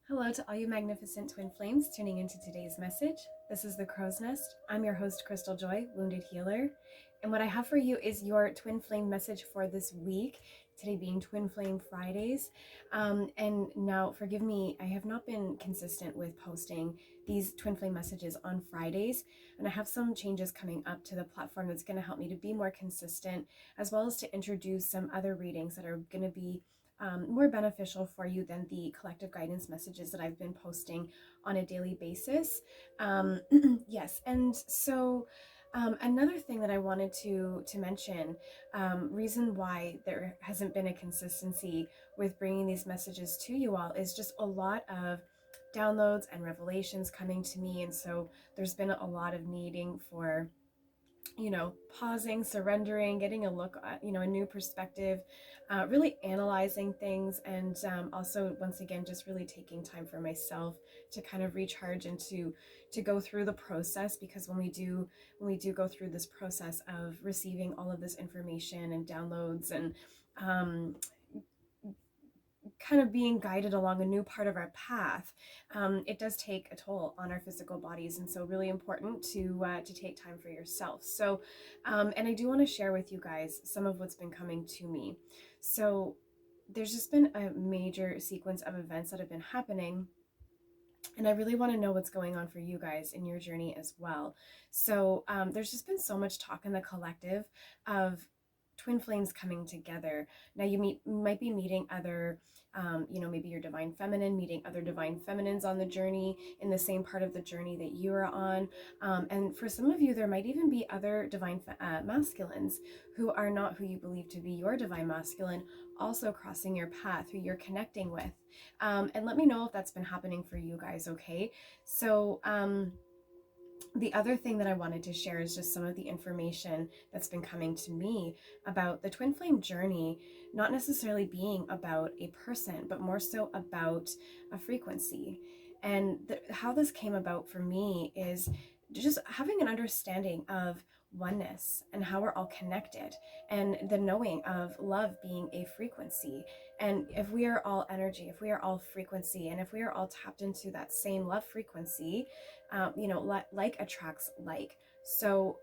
Hello to all you magnificent twin flames tuning into today's message. This is the Crow's Nest. I'm your host, Crystaljoy, Wounded Healer. And what I have for you is your twin flame message for this week, today being Twin Flame Fridays. And now, forgive me, I have not been consistent with posting these twin flame messages on Fridays. And I have some changes coming up to the platform that's going to help me to be more consistent, as well as to introduce some other readings that are going to be more beneficial for you than the collective guidance messages that I've been posting on a daily basis. Yes, and so another thing that I wanted to mention, reason why there hasn't been a consistency with bringing these messages to you all is just a lot of downloads and revelations coming to me, and so there's been a lot of needing for pausing, surrendering, getting a look at, a new perspective, really analyzing things, and also, once again, just really taking time for myself to kind of recharge and to go through the process, because when we do go through this process of receiving all of this information and downloads and kind of being guided along a new part of our path, it does take a toll on our physical bodies, and so really important to take time for yourself. So and I do want to share with you guys some of what's been coming to me. So there's just been a major sequence of events that have been happening, and I really want to know what's going on for you guys in your journey as well. So there's just been so much talk in the collective of twin flames coming together. Now you might be meeting other, maybe your divine feminine, meeting other divine feminines on the journey, in the same part of the journey that you are on. And for some of you, there might even be other divine masculines who are not who you believe to be your divine masculine, also crossing your path, who you're connecting with. And let me know if that's been happening for you guys, okay? So, the other thing that I wanted to share is just some of the information that's been coming to me about the twin flame journey, not necessarily being about a person, but more so about a frequency. And how this came about for me is just having an understanding of oneness and how we're all connected, and the knowing of love being a frequency. And if we are all energy, if we are all frequency, and if we are all tapped into that same love frequency, like attracts like. So,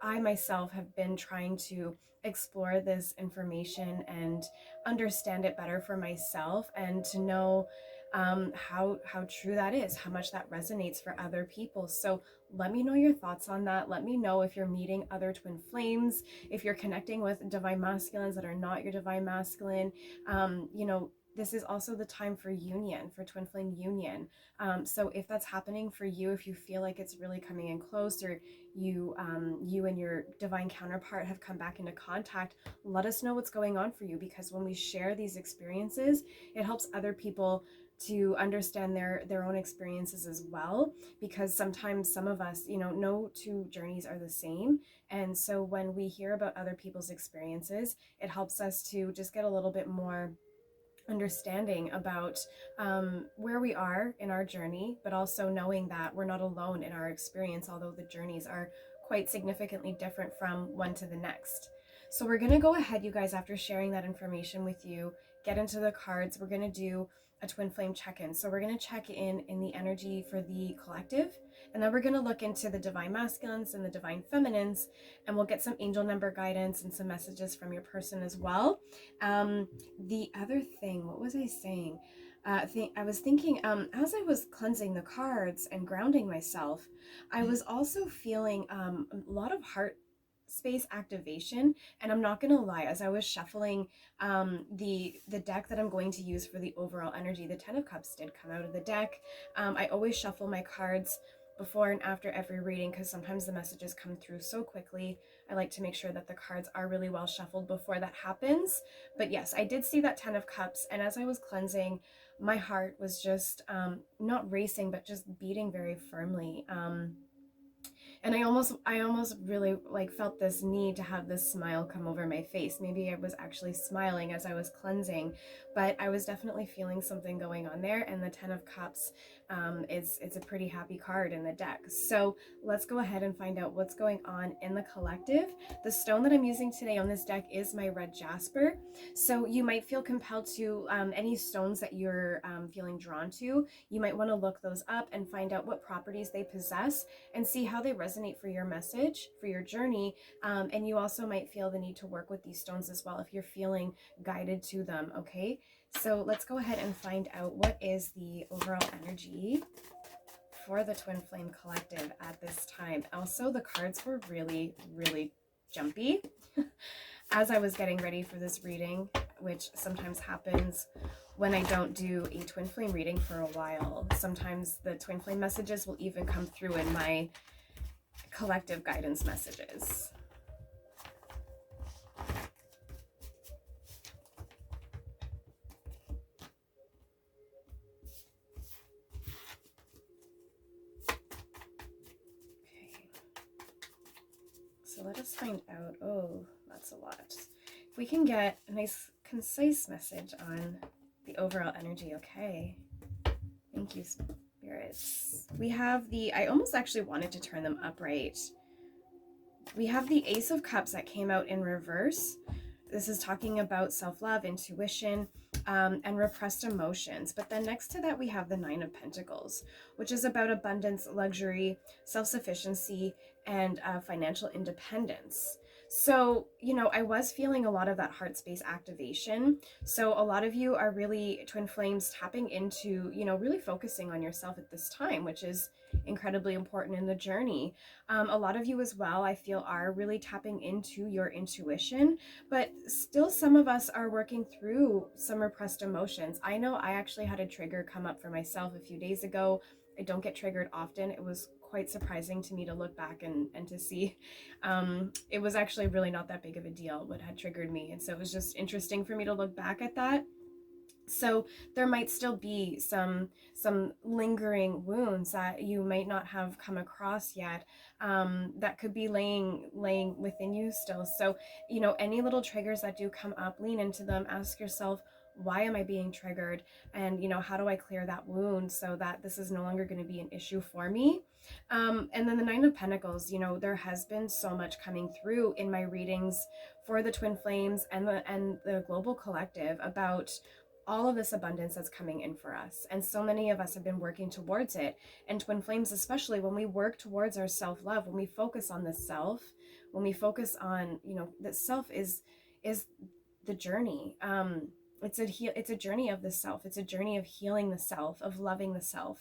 I myself have been trying to explore this information and understand it better for myself, and to know how true that is, how much that resonates for other people. So let me know your thoughts on that. Let me know if you're meeting other twin flames, if you're connecting with divine masculines that are not your divine masculine. This is also the time for union, for twin flame union. So if that's happening for you, if you feel like it's really coming in close, or you and your divine counterpart have come back into contact, let us know what's going on for you, because when we share these experiences, it helps other people to understand their own experiences as well, because sometimes some of us, no two journeys are the same. And so when we hear about other people's experiences, it helps us to just get a little bit more understanding about where we are in our journey, but also knowing that we're not alone in our experience, although the journeys are quite significantly different from one to the next. So we're going to go ahead, you guys, after sharing that information with you, get into the cards. We're going to do a twin flame check-in. So we're going to check in the energy for the collective, and then we're going to look into the divine masculines and the divine feminines, and we'll get some angel number guidance and some messages from your person as well. The other thing, what was I saying? I was thinking, as I was cleansing the cards and grounding myself, I was also feeling a lot of heart space activation. And I'm not gonna lie, as I was shuffling the deck that I'm going to use for the overall energy, the 10 of Cups did come out of the deck. I always shuffle my cards before and after every reading because sometimes the messages come through so quickly. I like to make sure that the cards are really well shuffled before that happens. But yes, I did see that 10 of Cups, and as I was cleansing, my heart was just not racing, but just beating very firmly. And I almost really like felt this need to have this smile come over my face. Maybe I was actually smiling as I was cleansing, but I was definitely feeling something going on there. And the 10 of Cups it's a pretty happy card in the deck. So let's go ahead and find out what's going on in the collective. The stone that I'm using today on this deck is my red jasper. So you might feel compelled to any stones that you're feeling drawn to, you might want to look those up and find out what properties they possess and see how they resonate for your message, for your journey. And you also might feel the need to work with these stones as well if you're feeling guided to them, okay? So let's go ahead and find out what is the overall energy for the Twin Flame Collective at this time. Also, the cards were really, really jumpy as I was getting ready for this reading, which sometimes happens when I don't do a Twin Flame reading for a while. Sometimes the Twin Flame messages will even come through in my collective guidance messages. So let us find out. Oh, that's a lot. If we can get a nice, concise message on the overall energy, okay. Thank you, spirits. We have the, I almost actually wanted to turn them upright. We have the Ace of Cups that came out in reverse. This is talking about self-love, intuition, and repressed emotions. But then next to that, we have the Nine of Pentacles, which is about abundance, luxury, self-sufficiency, and financial independence. So, you know, I was feeling a lot of that heart space activation. So a lot of you are really twin flames tapping into, you know, really focusing on yourself at this time, which is incredibly important in the journey. A lot of you as well, I feel, are really tapping into your intuition, but still some of us are working through some repressed emotions. I know I actually had a trigger come up for myself a few days ago. I don't get triggered often. It was quite surprising to me to look back and to see. It was actually really not that big of a deal what had triggered me. And so it was just interesting for me to look back at that. So there might still be some lingering wounds that you might not have come across yet, that could be laying within you still. So, you know, any little triggers that do come up, lean into them, ask yourself, why am I being triggered? And, you know, how do I clear that wound so that this is no longer going to be an issue for me? And then the Nine of Pentacles, you know, there has been so much coming through in my readings for the twin flames and the global collective about all of this abundance that's coming in for us. And so many of us have been working towards it. And twin flames, especially when we work towards our self-love, when we focus on the self, when we focus on, you know, that self is the journey. It's a journey of the self. It's a journey of healing the self, of loving the self.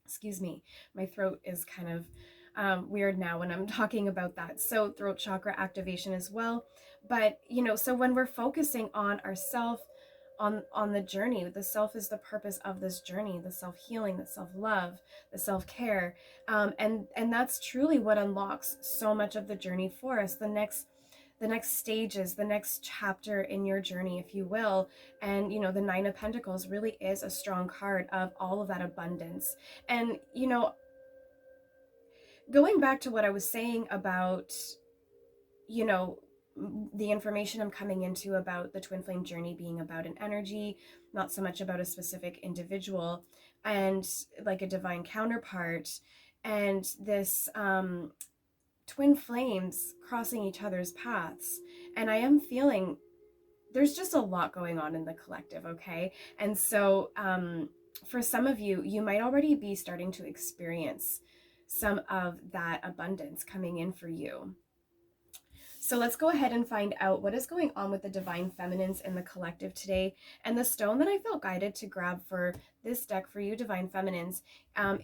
Excuse me, my throat is kind of weird now when I'm talking about that. So throat chakra activation as well. But, you know, so when we're focusing on ourself, on the journey, the self is the purpose of this journey, the self-healing, the self-love, the self-care, and that's truly what unlocks so much of the journey for us, the next stages, the next chapter in your journey, if you will. And, you know, the Nine of Pentacles really is a strong card of all of that abundance. And, you know, going back to what I was saying about, you know, the information I'm coming into about the twin flame journey being about an energy, not so much about a specific individual and like a divine counterpart, and this twin flames crossing each other's paths. And I am feeling there's just a lot going on in the collective, okay? And so for some of you, you might already be starting to experience some of that abundance coming in for you. So let's go ahead and find out what is going on with the divine feminines in the collective today. And the stone that I felt guided to grab for this deck for you, divine feminines,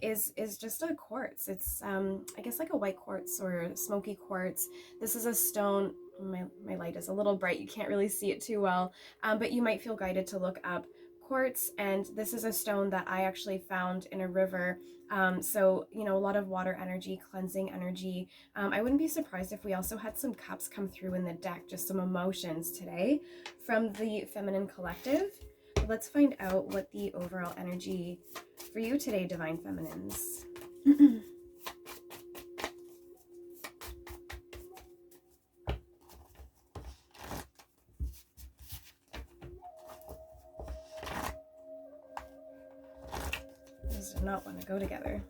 is just a quartz. It's I guess like a white quartz or smoky quartz. This is a stone. My light is a little bright. You can't really see it too well, but you might feel guided to look up quartz. And this is a stone that I actually found in a river. So, you know, a lot of water energy, cleansing energy. I wouldn't be surprised if we also had some cups come through in the deck, just some emotions today from the feminine collective. Let's find out what the overall energy for you today, divine feminines. These do not want to go together.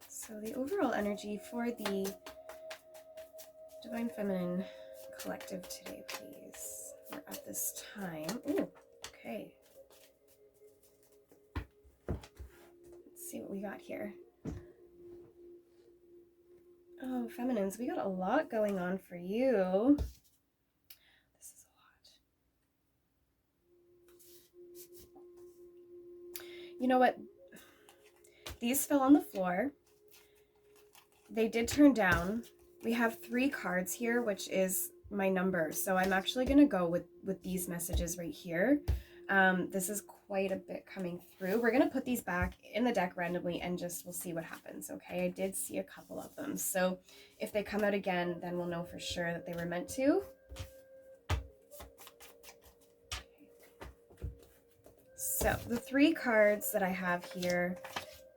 So the overall energy for the divine feminine collective today, please. We're at this time. Ooh, okay. Let's see what we got here. Oh, feminines, we got a lot going on for you. This is a lot. You know what? These fell on the floor. They did turn down. We have 3 cards here, which is my number. So I'm actually going to go with these messages right here. This is quite a bit coming through. We're going to put these back in the deck randomly and just we'll see what happens. Okay, I did see a couple of them. So if they come out again, then we'll know for sure that they were meant to. So the 3 cards that I have here,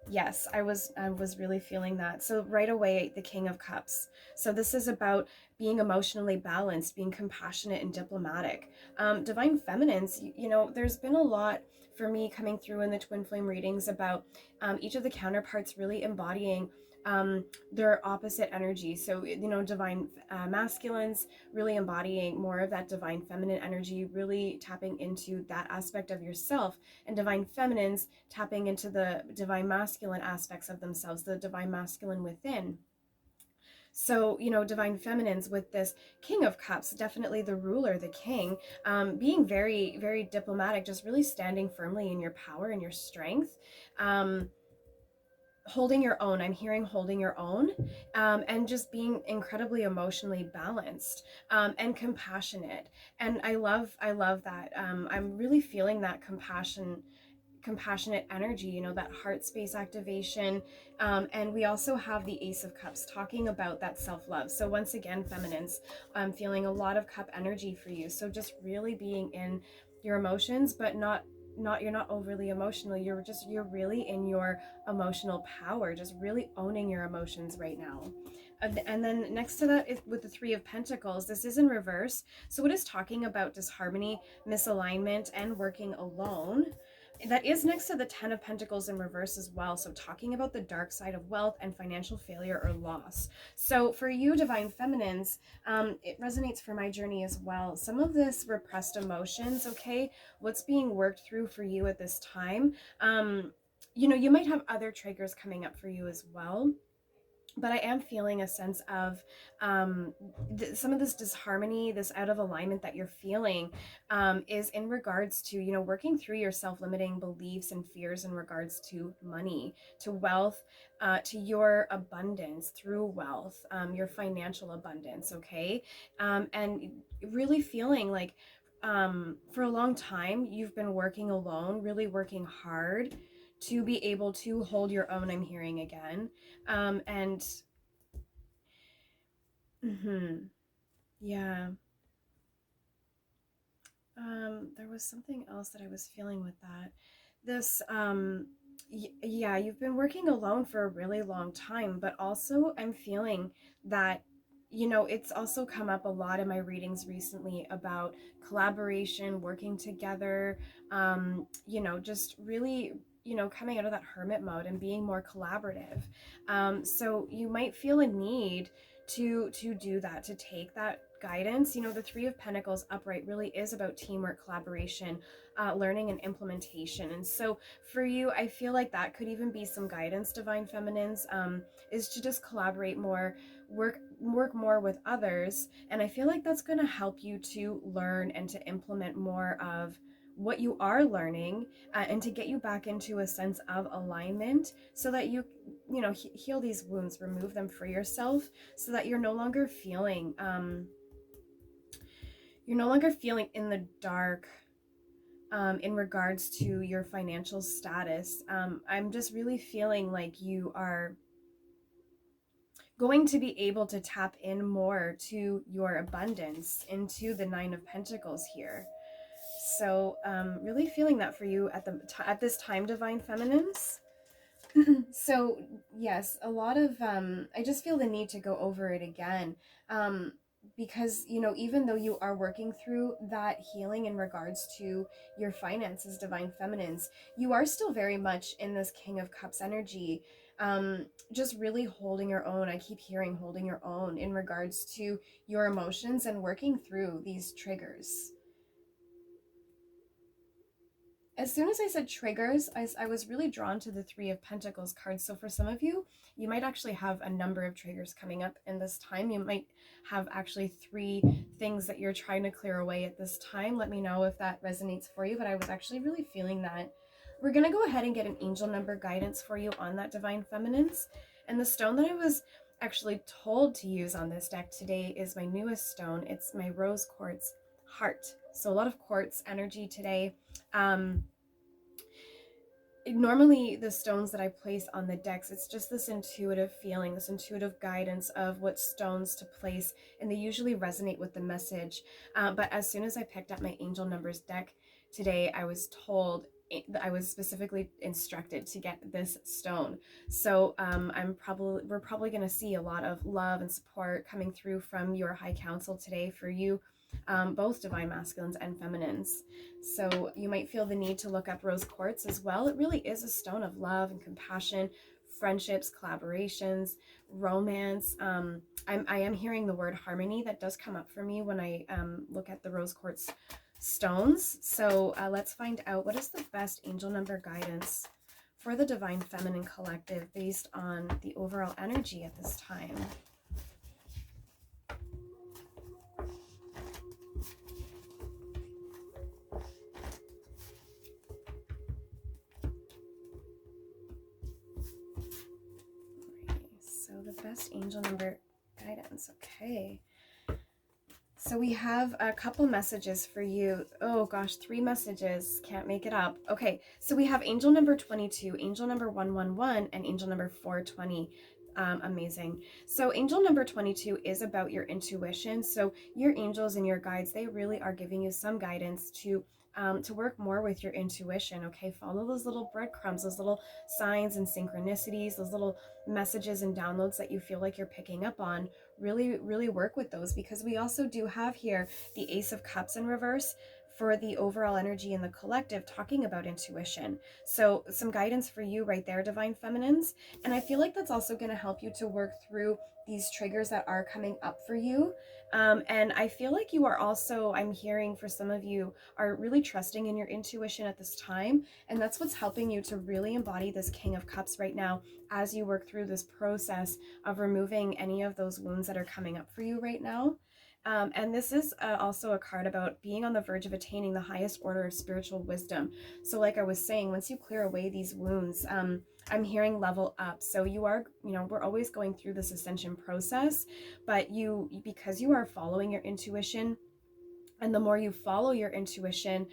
yes, I was really feeling that. So right away, the King of Cups. So this is about being emotionally balanced, being compassionate and diplomatic. Divine feminines, you know, there's been a lot for me coming through in the twin flame readings about each of the counterparts really embodying their opposite energy. So, you know, divine masculines really embodying more of that divine feminine energy, really tapping into that aspect of yourself, and divine feminines tapping into the divine masculine aspects of themselves, the divine masculine within. So, you know, divine feminines with this King of Cups, definitely the ruler, the king, being very, very diplomatic, just really standing firmly in your power and your strength. Holding your own, I'm hearing holding your own, and just being incredibly emotionally balanced, and compassionate. And I love that. I'm really feeling that compassionate energy, you know, that heart space activation. And we also have the Ace of Cups talking about that self-love. So once again, feminines, I'm feeling a lot of cup energy for you. So just really being in your emotions, but not you're not overly emotional. You're really in your emotional power, just really owning your emotions right now. And then next to that is with the 3 of Pentacles. This is in reverse. So it is talking about disharmony, misalignment, and working alone. That is next to the 10 of Pentacles in reverse as well. So talking about the dark side of wealth and financial failure or loss. So for you, divine feminines, it resonates for my journey as well. Some of this repressed emotions, okay, what's being worked through for you at this time. You know, you might have other triggers coming up for you as well. But I am feeling a sense of some of this disharmony, this out of alignment that you're feeling is in regards to, you know, working through your self-limiting beliefs and fears in regards to money, to wealth, to your abundance through wealth, your financial abundance, okay? And really feeling like for a long time, you've been working alone, really working hard to be able to hold your own, I'm hearing again. And yeah, there was something else that I was feeling with that. This, yeah, you've been working alone for a really long time, but also I'm feeling that you know, it's also come up a lot in my readings recently about collaboration, working together, you know, just really, you know, coming out of that hermit mode and being more collaborative. So you might feel a need to do that, to take that guidance. You know, the Three of Pentacles upright really is about teamwork, collaboration, learning, and implementation. And so for you, I feel like that could even be some guidance, Divine Feminines, is to just collaborate more, work more with others. And I feel like that's going to help you to learn and to implement more of what you are learning, and to get you back into a sense of alignment, so that you know, heal these wounds, remove them for yourself, so that you're no longer feeling in the dark, in regards to your financial status. I'm just really feeling like you are going to be able to tap in more to your abundance, into the Nine of Pentacles here. So really feeling that for you at this time, Divine Feminines. So yes, a lot of I just feel the need to go over it again, because, you know, even though you are working through that healing in regards to your finances, Divine Feminines, you are still very much in this King of Cups energy, just really holding your own. I keep hearing holding your own in regards to your emotions and working through these triggers. As soon as I said triggers, I was really drawn to the Three of Pentacles card. So for some of you, you might actually have a number of triggers coming up in this time. You might have actually 3 things that you're trying to clear away at this time. Let me know if that resonates for you, but I was actually really feeling that. We're going to go ahead and get an angel number guidance for you on that, Divine Feminines. And the stone that I was actually told to use on this deck today is my newest stone. It's my rose quartz heart. So a lot of quartz energy today. Normally the stones that I place on the decks, it's just this intuitive feeling, this intuitive guidance of what stones to place, and they usually resonate with the message. But as soon as I picked up my angel numbers deck today, I was told, I was specifically instructed to get this stone. So we're probably going to see a lot of love and support coming through from your high council today for you, both divine masculines and feminines. So you might feel the need to look up rose quartz as well. It really is a stone of love and compassion, friendships, collaborations, romance. I am hearing the word harmony. That does come up for me when I look at the rose quartz stones. So let's find out, what is the best angel number guidance for the Divine Feminine Collective based on the overall energy at this time. So the best angel number guidance. Okay. So we have a couple messages for you. Oh gosh, 3 messages. Can't make it up. Okay, so we have angel number 22, angel number 111, and angel number 420. Amazing. So angel number 22 is about your intuition. So your angels and your guides, they really are giving you some guidance to work more with your intuition. Okay, follow those little breadcrumbs, those little signs and synchronicities, those little messages and downloads that you feel like you're picking up on. Really work with those, because we also do have here the Ace of Cups in reverse for the overall energy in the collective, talking about intuition. So some guidance for you right there, Divine Feminines. And I feel like that's also going to help you to work through these triggers that are coming up for you. And I feel like you are also, I'm hearing for some of you, are really trusting in your intuition at this time. And that's what's helping you to really embody this King of Cups right now as you work through this process of removing any of those wounds that are coming up for you right now. And this is also a card about being on the verge of attaining the highest order of spiritual wisdom. So like I was saying, once you clear away these wounds, I'm hearing level up. So you are, we're always going through this ascension process, but because you are following your intuition, and the more you follow your intuition,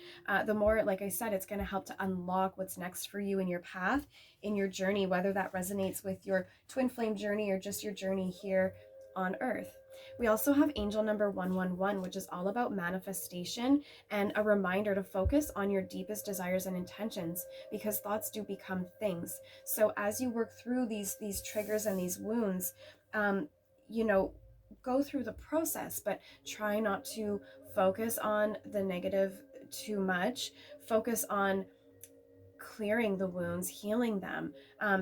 the more, like I said, it's going to help to unlock what's next for you in your path, in your journey, whether that resonates with your twin flame journey or just your journey here on Earth. We also have angel number 111, which is all about manifestation and a reminder to focus on your deepest desires and intentions, because thoughts do become things. So as you work through these triggers and these wounds, go through the process, but try not to focus on the negative too much. Focus on clearing the wounds, healing them,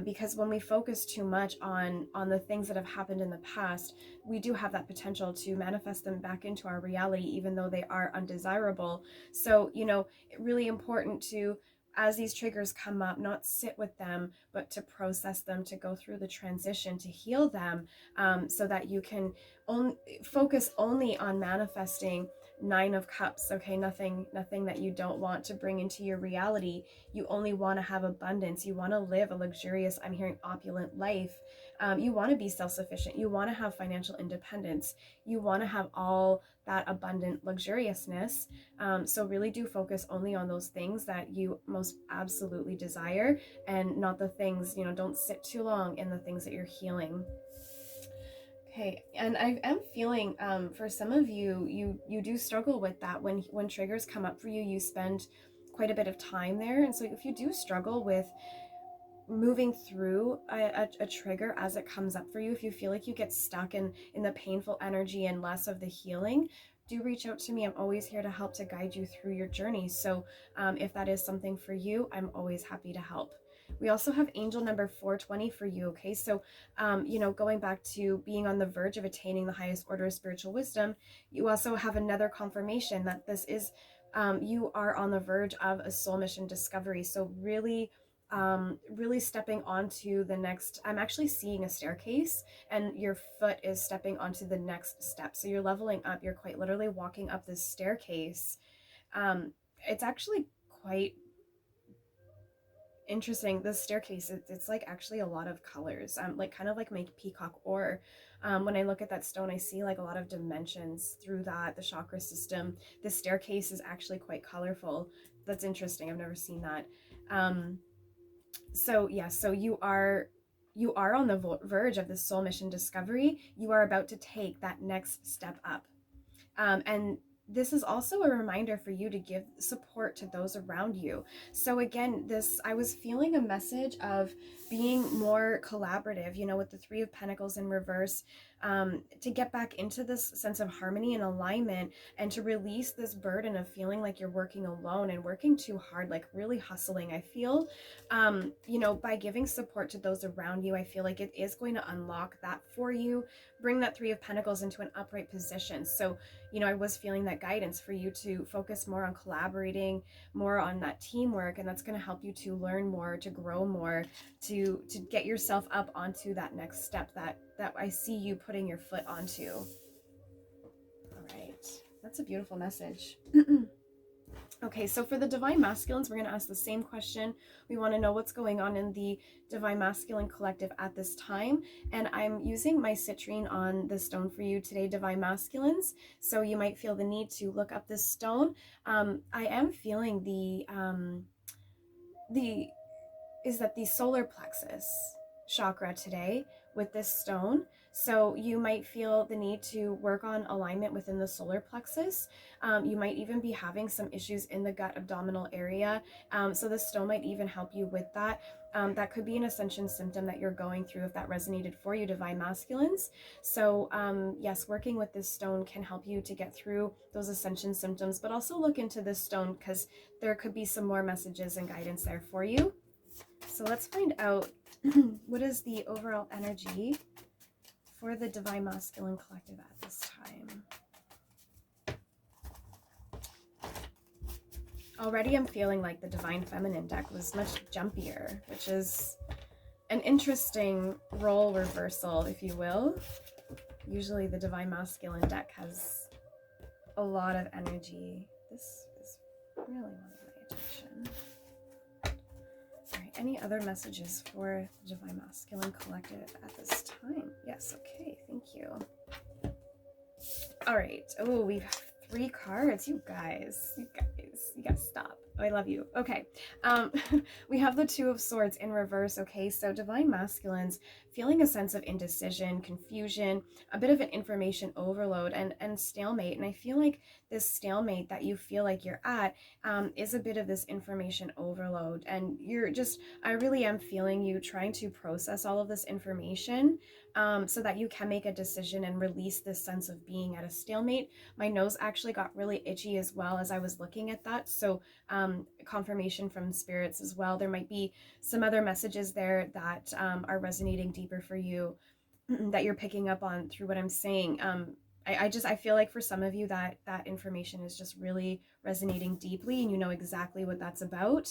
because when we focus too much on the things that have happened in the past, we do have that potential to manifest them back into our reality, even though they are undesirable. So, you know, really important to, as these triggers come up, not sit with them, but to process them, to go through the transition, to heal them, so that you can focus only on manifesting Nine of Cups. Okay, nothing that you don't want to bring into your reality. You only want to have abundance. You want to live a luxurious, I'm hearing opulent life. You want to be self-sufficient. You want to have financial independence. You want to have all that abundant luxuriousness. So really do focus only on those things that you most absolutely desire, and not the things, you know, don't sit too long in the things that you're healing. Okay, and I am feeling, for some of you, you do struggle with that. When triggers come up for you, you spend quite a bit of time there. And so if you do struggle with moving through a trigger as it comes up for you, if you feel like you get stuck in the painful energy and less of the healing, do reach out to me. I'm always here to help, to guide you through your journey. So if that is something for you, I'm always happy to help. We also have angel number 420 for you. Okay, so you know, going back to being on the verge of attaining the highest order of spiritual wisdom, you also have another confirmation that this is you are on the verge of a soul mission discovery. So really stepping onto the next, I'm actually seeing a staircase, and your foot is stepping onto the next step. So you're leveling up. You're quite literally walking up this staircase. It's actually quite interesting. This staircase, it's like actually a lot of colors, like kind of like my peacock ore. When I look at that stone, I see like a lot of dimensions through that, the chakra system. The staircase is actually quite colorful. That's interesting. I've never seen that. So yeah, so you are on the verge of this soul mission discovery. You are about to take that next step up. And this is also a reminder for you to give support to those around you. So again, I was feeling a message of being more collaborative, you know, with the Three of Pentacles in reverse, to get back into this sense of harmony and alignment, and to release this burden of feeling like you're working alone and working too hard, like really hustling. I feel, you know, by giving support to those around you, I feel like it is going to unlock that for you, bring that Three of Pentacles into an upright position. So, you know, I was feeling that guidance for you to focus more on collaborating, more on that teamwork, and that's going to help you to learn more, to grow more, to get yourself up onto that next step that I see you putting your foot onto. All right, that's a beautiful message. Okay, so for the Divine Masculines, we're going to ask the same question. We want to know what's going on in the Divine Masculine collective at this time. And I'm using my citrine on the stone for you today, Divine Masculines. So you might feel the need to look up this stone. I am feeling the solar plexus chakra today with this stone. So you might feel the need to work on alignment within the solar plexus. You might even be having some issues in the gut abdominal area. So this stone might even help you with that. That could be an ascension symptom that you're going through, if that resonated for you, Divine Masculines. So yes, working with this stone can help you to get through those ascension symptoms, but also look into this stone because there could be some more messages and guidance there for you. So let's find out what is the overall energy for the Divine Masculine collective at this time. Already I'm feeling like the Divine Feminine deck was much jumpier, which is an interesting role reversal, if you will. Usually the Divine Masculine deck has a lot of energy. This is really wanting my attention. Any other messages for the Divine Masculine collective at this time? Yes, okay, thank you. All right. Oh, we have 3 cards. You guys, you gotta stop. Oh, I love you. Okay. We have the Two of Swords in reverse. Okay, so Divine Masculines, feeling a sense of indecision, confusion, a bit of an information overload, and stalemate. And I feel like this stalemate that you feel like you're at is a bit of this information overload. And I really am feeling you trying to process all of this information so that you can make a decision and release this sense of being at a stalemate. My nose actually got really itchy as well as I was looking at that. So confirmation from spirits as well. There might be some other messages there that are resonating deeper for you that you're picking up on through what I'm saying. I feel like for some of you that information is just really resonating deeply, and you know exactly what that's about.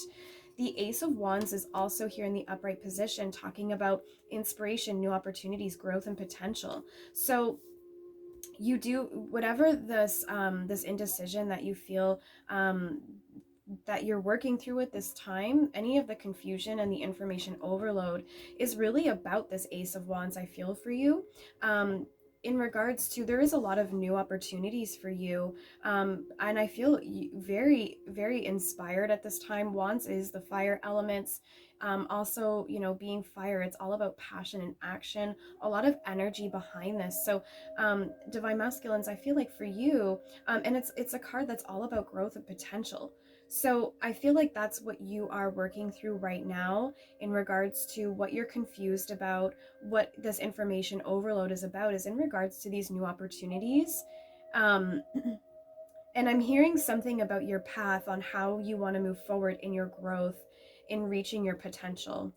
The Ace of Wands is also here in the upright position, talking about inspiration, new opportunities, growth, and potential. So you do whatever this indecision that you feel that you're working through at this time, any of the confusion and the information overload is really about this Ace of Wands, I feel, for you. In regards to, there is a lot of new opportunities for you, and I feel very, very inspired at this time. Wands is the fire elements. Also, you know, being fire, it's all about passion and action, a lot of energy behind this. So Divine Masculines, I feel like for you, and it's a card that's all about growth and potential. So I feel like that's what you are working through right now in regards to what you're confused about, what this information overload is about, is in regards to these new opportunities. And I'm hearing something about your path on how you want to move forward in your growth, in reaching your potential.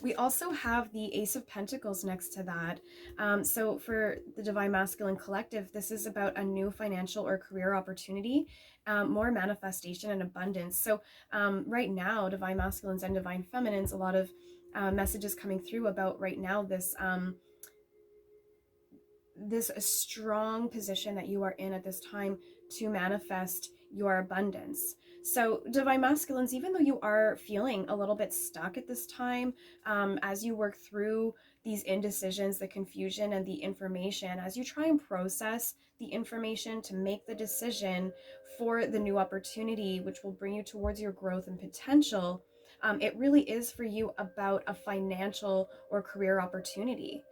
We also have the Ace of Pentacles next to that. So for the Divine Masculine Collective, this is about a new financial or career opportunity, more manifestation and abundance. So right now, Divine Masculines and Divine Feminines, a lot of messages coming through about right now this strong position that you are in at this time to manifest your abundance. So Divine Masculines, even though you are feeling a little bit stuck at this time, as you work through these indecisions, the confusion and the information, as you try and process the information to make the decision for the new opportunity, which will bring you towards your growth and potential, it really is for you about a financial or career opportunity.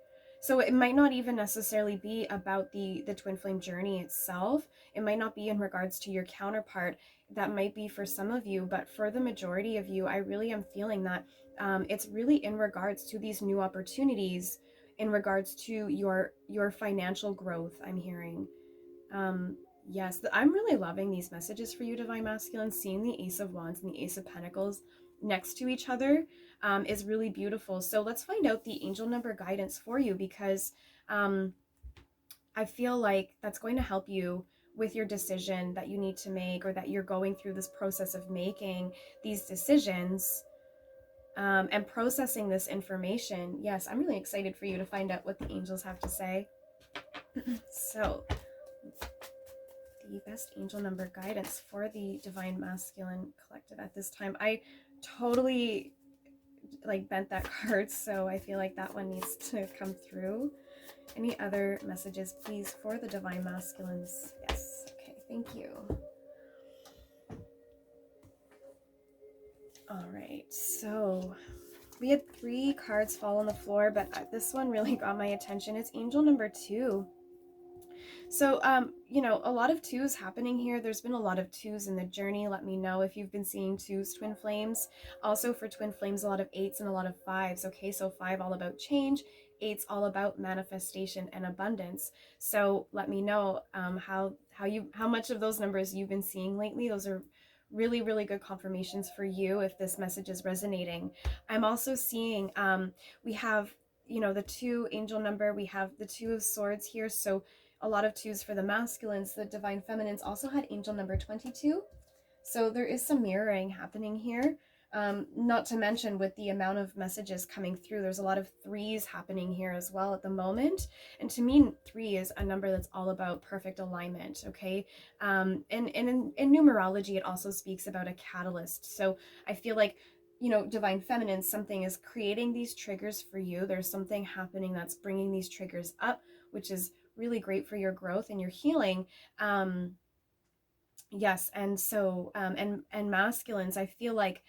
So it might not even necessarily be about the twin flame journey itself. It might not be in regards to your counterpart. That might be for some of you, but for the majority of you, I really am feeling that it's really in regards to these new opportunities, in regards to your financial growth. I'm hearing. Yes, I'm really loving these messages for you, Divine Masculine. Seeing the Ace of Wands and the Ace of Pentacles next to each other is really beautiful. So let's find out the angel number guidance for you, because I feel like that's going to help you with your decision that you need to make, or that you're going through this process of making these decisions and processing this information. Yes, I'm really excited for you to find out what the angels have to say. So the best angel number guidance for the Divine Masculine Collective at this time. I totally bent that card, so I feel like that one needs to come through. Any other messages, please, for the Divine Masculines? Yes. Okay, thank you. All right, so we had 3 cards fall on the floor, but this one really got my attention. It's angel number 2. So, you know, a lot of 2s happening here. There's been a lot of 2s in the journey. Let me know if you've been seeing 2s, twin flames. Also for twin flames, a lot of 8s and a lot of 5s. Okay, so 5 all about change, 8's all about manifestation and abundance. So let me know how much of those numbers you've been seeing lately. Those are really, really good confirmations for you if this message is resonating. I'm also seeing we have, you know, the 2 angel number. We have the 2 of swords here. So a lot of 2s for the masculines. The Divine Feminines also had angel number 22. So there is some mirroring happening here. Not to mention with the amount of messages coming through, there's a lot of 3s happening here as well at the moment. And to me, 3 is a number that's all about perfect alignment, okay? And in numerology, it also speaks about a catalyst. So I feel like, you know, Divine Feminine, something is creating these triggers for you. There's something happening that's bringing these triggers up, which is really great for your growth and your healing. Yes, and so and masculines, I feel like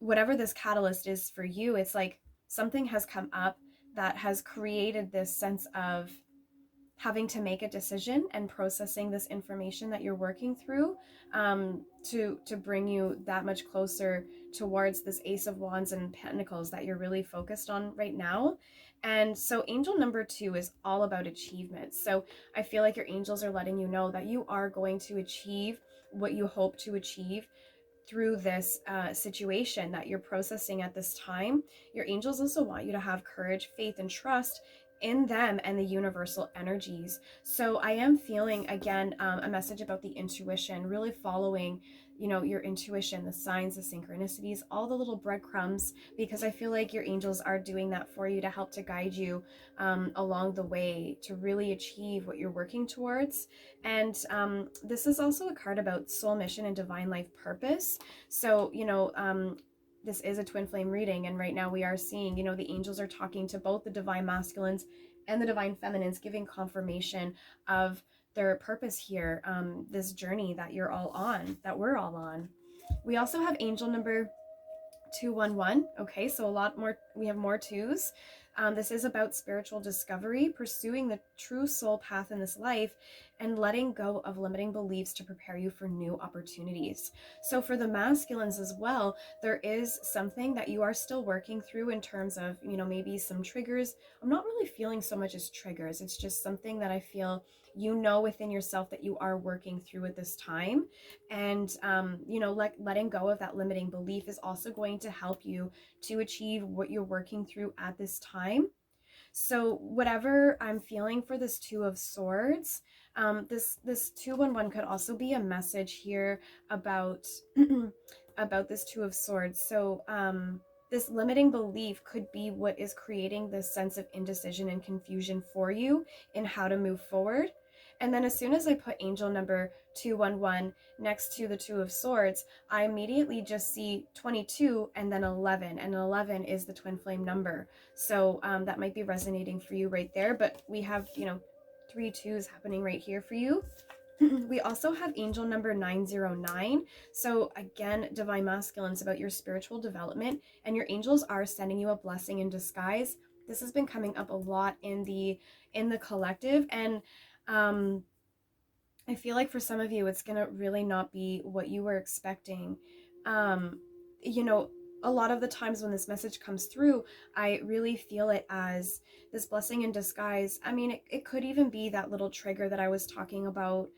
whatever this catalyst is for you, it's like something has come up that has created this sense of having to make a decision and processing this information that you're working through, to bring you that much closer towards this Ace of Wands and Pentacles that you're really focused on right now. And so angel number 2 is all about achievement. So I feel like your angels are letting you know that you are going to achieve what you hope to achieve through this situation that you're processing at this time. Your angels also want you to have courage, faith, and trust in them and the universal energies. So I am feeling, again, a message about the intuition, really following, your intuition, the signs, the synchronicities, all the little breadcrumbs, because I feel like your angels are doing that for you to help to guide you along the way to really achieve what you're working towards. And this is also a card about soul mission and divine life purpose. So, this is a twin flame reading, and right now we are seeing, the angels are talking to both the divine masculines and the divine feminines, giving confirmation of their purpose here, this journey that you're all on, that we're all on. We also have angel number 211. Okay, so a lot more, we have more twos. This is about spiritual discovery, pursuing the true soul path in this life, and letting go of limiting beliefs to prepare you for new opportunities. So for the masculines as well, there is something that you are still working through in terms of, maybe some triggers. I'm not really feeling so much as triggers. It's just something that I feel within yourself that you are working through at this time. And, letting go of that limiting belief is also going to help you to achieve what you're working through at this time. So whatever I'm feeling for this Two of Swords, this 211 could also be a message here about about this Two of Swords. So this limiting belief could be what is creating this sense of indecision and confusion for you in how to move forward. And then as soon as I put angel number 211 next to the Two of Swords, I immediately just see 22 and then 11. And 11 is the twin flame number. So that might be resonating for you right there. But we have, 3 twos happening right here for you. We also have angel number 909. So again, divine masculines, about your spiritual development, and your angels are sending you a blessing in disguise. This has been coming up a lot in the collective, and I feel like for some of you, it's going to really not be what you were expecting. A lot of the times when this message comes through, I really feel it as this blessing in disguise. I mean, it could even be that little trigger that I was talking about,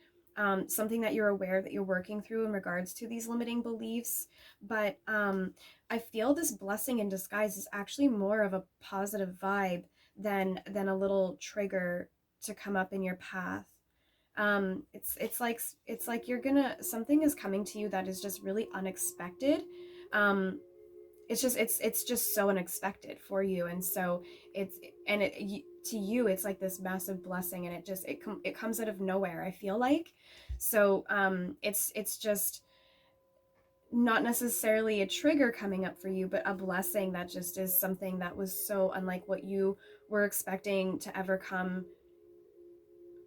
something that you're aware that you're working through in regards to these limiting beliefs. But I feel this blessing in disguise is actually more of a positive vibe than a little trigger to come up in your path. It's like you're gonna, something is coming to you that is just really unexpected. It's just so unexpected for you, and so to you it's like this massive blessing, and it comes out of nowhere, I feel like. So it's just not necessarily a trigger coming up for you, but a blessing that just is something that was so unlike what you were expecting to ever come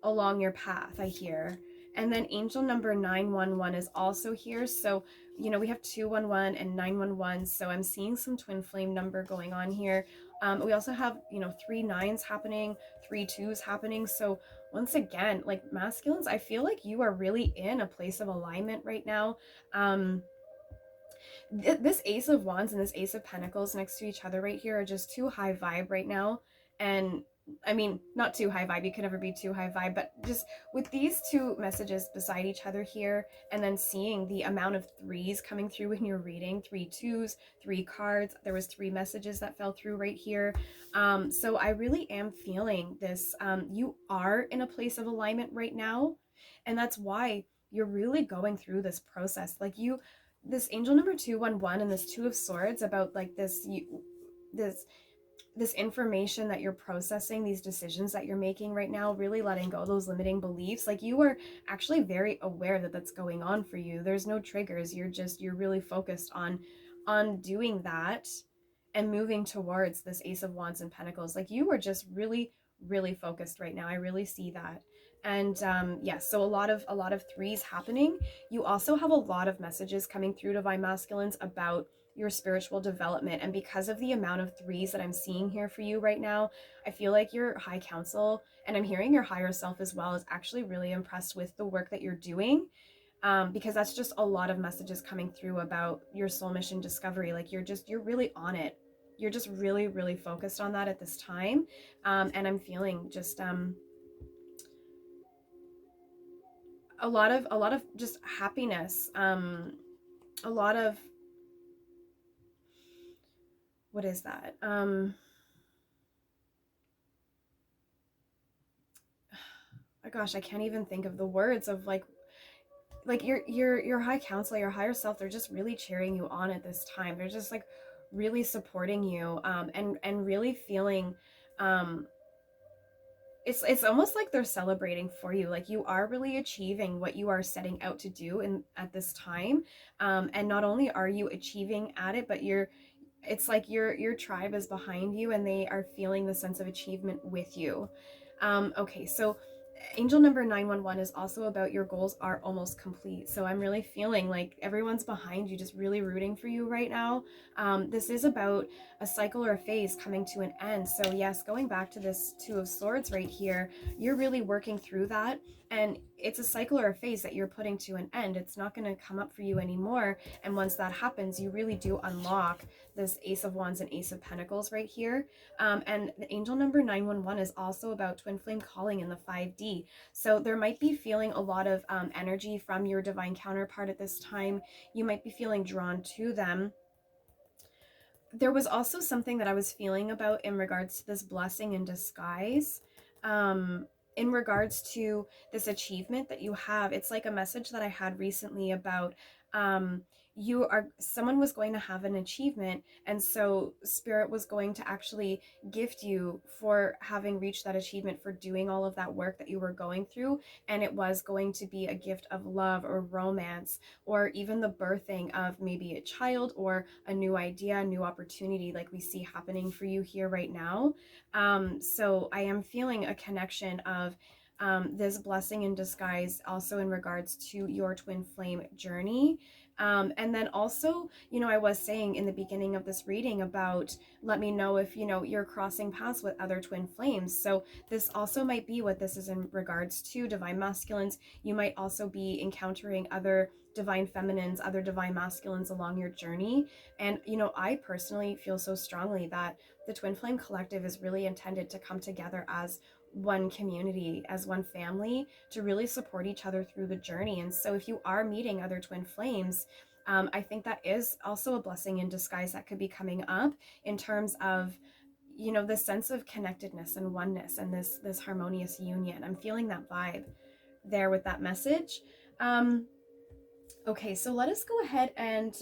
along your path, I hear. And then angel number 911 is also here. So, we have 211 and 911. So I'm seeing some twin flame number going on here. We also have, 3 9s happening, 3 2s happening. So once again, like masculines, I feel like you are really in a place of alignment right now. This Ace of Wands and this Ace of Pentacles next to each other right here are just too high vibe right now. And I mean, not too high vibe, you can never be too high vibe, but just with these two messages beside each other here, and then seeing the amount of 3s coming through when you're reading, 3 2s, 3 cards, there was 3 messages that fell through right here. So I really am feeling this, you are in a place of alignment right now, and that's why you're really going through this process. Like this angel number 211 and this Two of Swords, about like this information that you're processing, these decisions that you're making right now, really letting go of those limiting beliefs. Like you are actually very aware that that's going on for you. There's no triggers. You're really focused on doing that and moving towards this Ace of Wands and Pentacles. Like you are just really, really focused right now. I really see that. And yes, so a lot of 3s happening. You also have a lot of messages coming through, divine masculines, about your spiritual development. And because of the amount of threes that I'm seeing here for you right now, I feel like your high council, and I'm hearing your higher self as well, is actually really impressed with the work that you're doing. Because that's just a lot of messages coming through about your soul mission discovery. Like you're really on it. You're just really, really focused on that at this time. And I'm feeling just a lot of just happiness. A lot of, what is that? Oh gosh, I can't even think of the words of like your high counsel, your higher self. They're just really cheering you on at this time. They're just like really supporting you, and really feeling, um it's almost like they're celebrating for you. Like you are really achieving what you are setting out to do in at this time. And not only are you achieving at it, but it's like your tribe is behind you and they are feeling the sense of achievement with you. Okay, so angel number 911 is also about your goals are almost complete. So I'm really feeling like everyone's behind you, just really rooting for you right now. This is about a cycle or a phase coming to an end. So yes, going back to this Two of Swords right here, you're really working through that. And it's a cycle or a phase that you're putting to an end. It's not going to come up for you anymore. And once that happens, you really do unlock this Ace of Wands and Ace of Pentacles right here. And the angel number 911 is also about twin flame calling in the 5D. So there might be feeling a lot of energy from your divine counterpart at this time. You might be feeling drawn to them. There was also something that I was feeling about in regards to this blessing in disguise. In regards to this achievement that you have, it's like a message that I had recently about someone was going to have an achievement, and so spirit was going to actually gift you for having reached that achievement, for doing all of that work that you were going through. And it was going to be a gift of love or romance, or even the birthing of maybe a child or a new idea, a new opportunity, like we see happening for you here right now. So I am feeling a connection of this blessing in disguise also in regards to your twin flame journey. And then also, I was saying in the beginning of this reading about, let me know if, you're crossing paths with other twin flames. So this also might be what this is in regards to divine masculines. You might also be encountering other divine feminines, other divine masculines along your journey. And, I personally feel so strongly that the Twin Flame Collective is really intended to come together as one community, as one family, to really support each other through the journey. And so if you are meeting other twin flames, I think that is also a blessing in disguise that could be coming up in terms of, this sense of connectedness and oneness and this harmonious union. I'm feeling that vibe there with that message. Okay, so let us go ahead and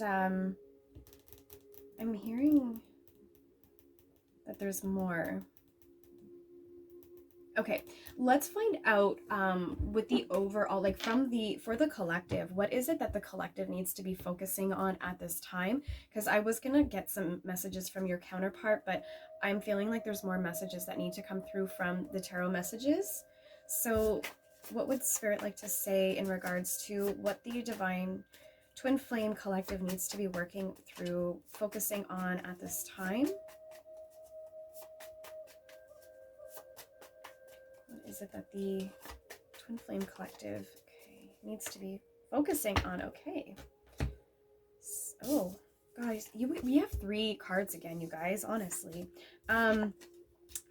I'm hearing that there's more. Okay, let's find out with the overall, like for the collective, what is it that the collective needs to be focusing on at this time? Because I was gonna get some messages from your counterpart, but I'm feeling like there's more messages that need to come through from the tarot messages. So what would Spirit like to say in regards to what the divine twin flame collective needs to be working through, focusing on at this time? What is it that the twin flame collective, okay, needs to be focusing on? Okay. Oh, guys, we have 3 cards again, you guys, honestly.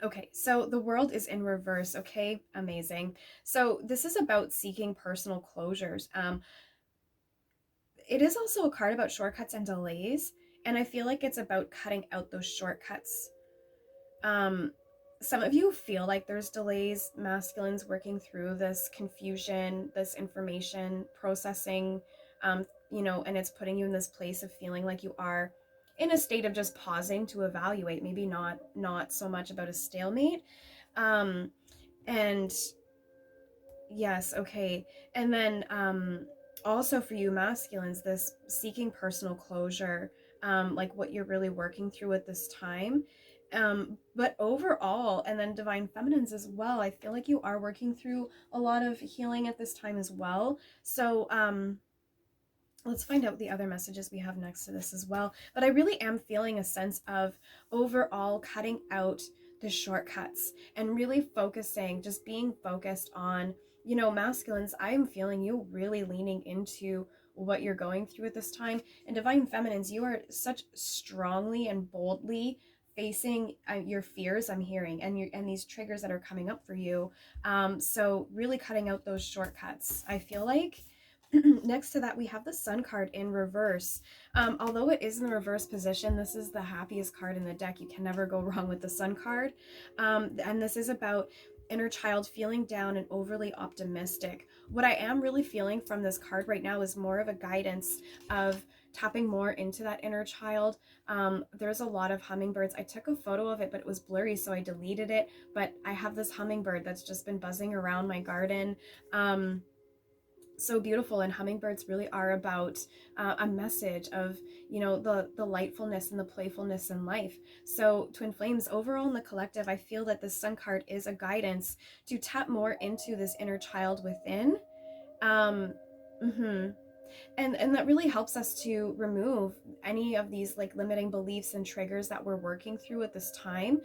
Okay, so the world is in reverse. Okay, amazing. So this is about seeking personal closures. It is also a card about shortcuts and delays, and I feel like it's about cutting out those shortcuts. Some of you feel like there's delays, masculines, working through this confusion, this information processing, and it's putting you in this place of feeling like you are in a state of just pausing to evaluate, maybe not so much about a stalemate. And yes, okay. And then also for you masculines, this seeking personal closure, like what you're really working through at this time. But overall, and then divine feminines as well, I feel like you are working through a lot of healing at this time as well. So let's find out the other messages we have next to this as well. But I really am feeling a sense of overall cutting out the shortcuts and really focusing, just being focused on, you know, masculines. I am feeling you really leaning into what you're going through at this time. And divine feminines, you are such strongly and boldly facing your fears, I'm hearing, and these triggers that are coming up for you. So really cutting out those shortcuts, I feel like. Next to that, we have the Sun card in reverse. Although it is in the reverse position, this is the happiest card in the deck. You can never go wrong with the Sun card. And this is about inner child feeling down and overly optimistic. What I am really feeling from this card right now is more of a guidance of tapping more into that inner child. There's a lot of hummingbirds. I took a photo of it, but it was blurry, so I deleted it. But I have this hummingbird that's just been buzzing around my garden. So beautiful, and hummingbirds really are about a message of, you know, the lightfulness and the playfulness in life. So twin flames, overall in the collective, I feel that the Sun card is a guidance to tap more into this inner child within. um and that really helps us to remove any of these like limiting beliefs and triggers that we're working through at this time.